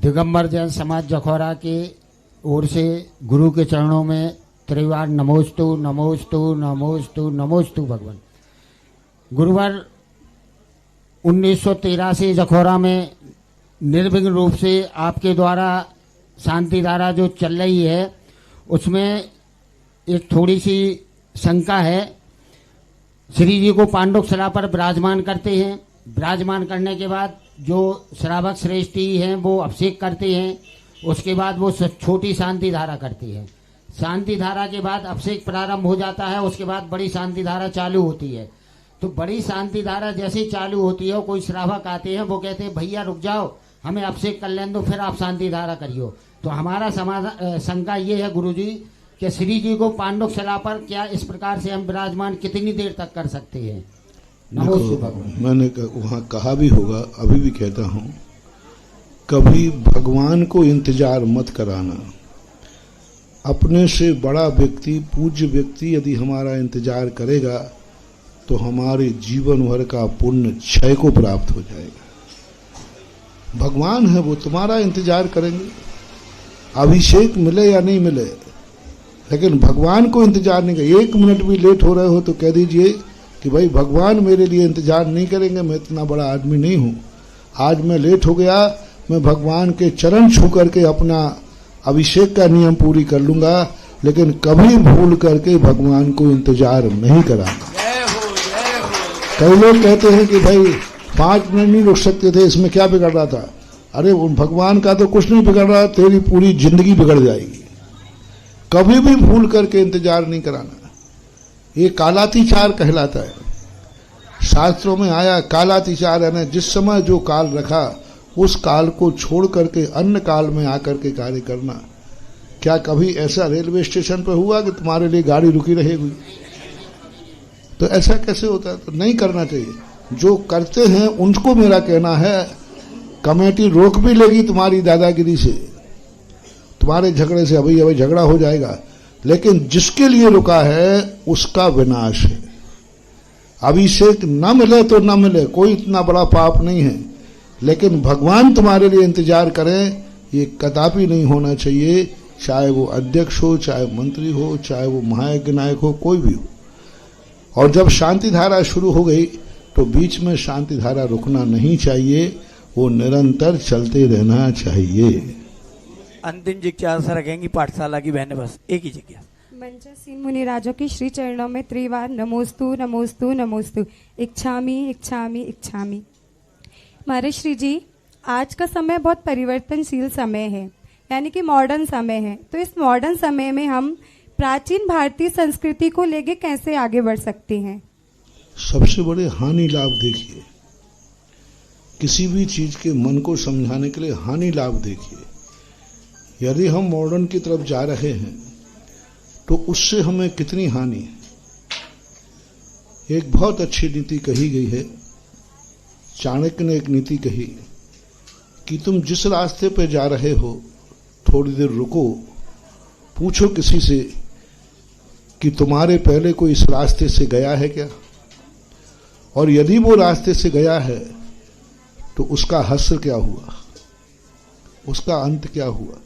दिगंबर जैन समाज जखौरा के ओर से गुरु के चरणों में त्रिवार नमोस्तु नमोस्तु नमोस्तु नमोस्तु भगवान। गुरुवार 1913 जखौरा में निर्विघ्न रूप से आपके द्वारा शांति धारा जो चल रही है उसमें एक थोड़ी सी शंका है। श्री जी को पांडुक शिला पर विराजमान करते हैं, विराजमान करने के बाद जो श्रावक श्रेष्ठी हैं वो अभिषेक करते हैं, उसके बाद वो छोटी शांति धारा करती है। शांति धारा के बाद अभिषेक प्रारंभ हो जाता है, उसके बाद बड़ी शांति धारा चालू होती है। तो बड़ी शांति धारा जैसे ही चालू होती है कोई श्रावक आते हैं, वो कहते हैं भैया रुक जाओ, हमें अभिषेक कर लेने दो, फिर आप शांति धारा करियो। तो हमारा समाधान शंका ये है गुरुजी कि श्री जी को पांडुक शिला पर क्या इस प्रकार से हम विराजमान कितनी देर तक कर सकते हैं? मैंने वहाँ कहा भी होगा, अभी भी कहता हूँ, कभी भगवान को इंतजार मत कराना। अपने से बड़ा व्यक्ति, पूज्य व्यक्ति यदि हमारा इंतजार करेगा तो हमारे जीवन भर का पुण्य क्षय को प्राप्त हो जाएगा। भगवान है वो तुम्हारा इंतजार करेंगे, अभिषेक मिले या नहीं मिले, लेकिन भगवान को इंतजार नहीं करें। 1 मिनट भी लेट हो रहे हो तो कह दीजिए कि भाई भगवान मेरे लिए इंतजार नहीं करेंगे, मैं इतना बड़ा आदमी नहीं हूँ, आज मैं लेट हो गया, मैं भगवान के चरण छू करके अपना अभिषेक का नियम पूरी कर लूंगा, लेकिन कभी भूल करके भगवान को इंतजार नहीं कराना। कई लोग कहते हैं कि भाई 5 मिनट नहीं रुक सकते थे, इसमें क्या बिगड़ रहा था? अरे उन भगवान का तो कुछ नहीं बिगड़ रहा, तेरी पूरी जिंदगी बिगड़ जाएगी। कभी भी भूल करके इंतजार नहीं कराना। ये कालातिचार कहलाता है। शास्त्रों में आया कालातिचार है ना, जिस समय जो काल रखा उस काल को छोड़ करके अन्य काल में आकर के कार्य करना। क्या कभी ऐसा रेलवे स्टेशन पर हुआ कि तुम्हारे लिए गाड़ी रुकी रहेगी? तो ऐसा कैसे होता है? तो नहीं करना चाहिए। जो करते हैं उनको मेरा कहना है, कमेटी रोक भी लेगी तुम्हारी दादागिरी से, तुम्हारे झगड़े से, अभी झगड़ा हो जाएगा, लेकिन जिसके लिए रुका है उसका विनाश है। अभिषेक न मिले तो न मिले, कोई इतना बड़ा पाप नहीं है, लेकिन भगवान तुम्हारे लिए इंतजार करें, ये कदापि नहीं होना चाहिए। चाहे वो अध्यक्ष हो, चाहे मंत्री हो, चाहे वो महायज्ञ नायक हो, कोई भी हो। और जब शांति धारा शुरू हो गई तो बीच में शांति धारा रुकना नहीं चाहिए, वो निरंतर चलते रहना चाहिए। अंतिम जिज्ञासा रखेंगी पाठशाला की बहनें, बस एक ही जिज्ञासा। मंचसीन मुनिराजों की श्री चरणों में त्रिवार नमोस्तु नमोस्तु नमोस्तु, इच्छामि इच्छामि इच्छामि। हमारे श्री जी, आज का समय बहुत परिवर्तनशील समय है, यानी कि मॉडर्न समय है। तो इस मॉडर्न समय में हम प्राचीन भारतीय संस्कृति को लेके कैसे आगे बढ़ सकते हैं? सबसे बड़े हानि लाभ देखिए, किसी भी चीज के मन को समझाने के लिए हानि लाभ देखिए। यदि हम मॉडर्न की तरफ जा रहे हैं तो उससे हमें कितनी हानि है। एक बहुत अच्छी नीति कही गई है, चाणक्य ने एक नीति कही कि तुम जिस रास्ते पर जा रहे हो थोड़ी देर रुको, पूछो किसी से कि तुम्हारे पहले कोई इस रास्ते से गया है क्या, और यदि वो रास्ते से गया है तो उसका हश्र क्या हुआ, उसका अंत क्या हुआ।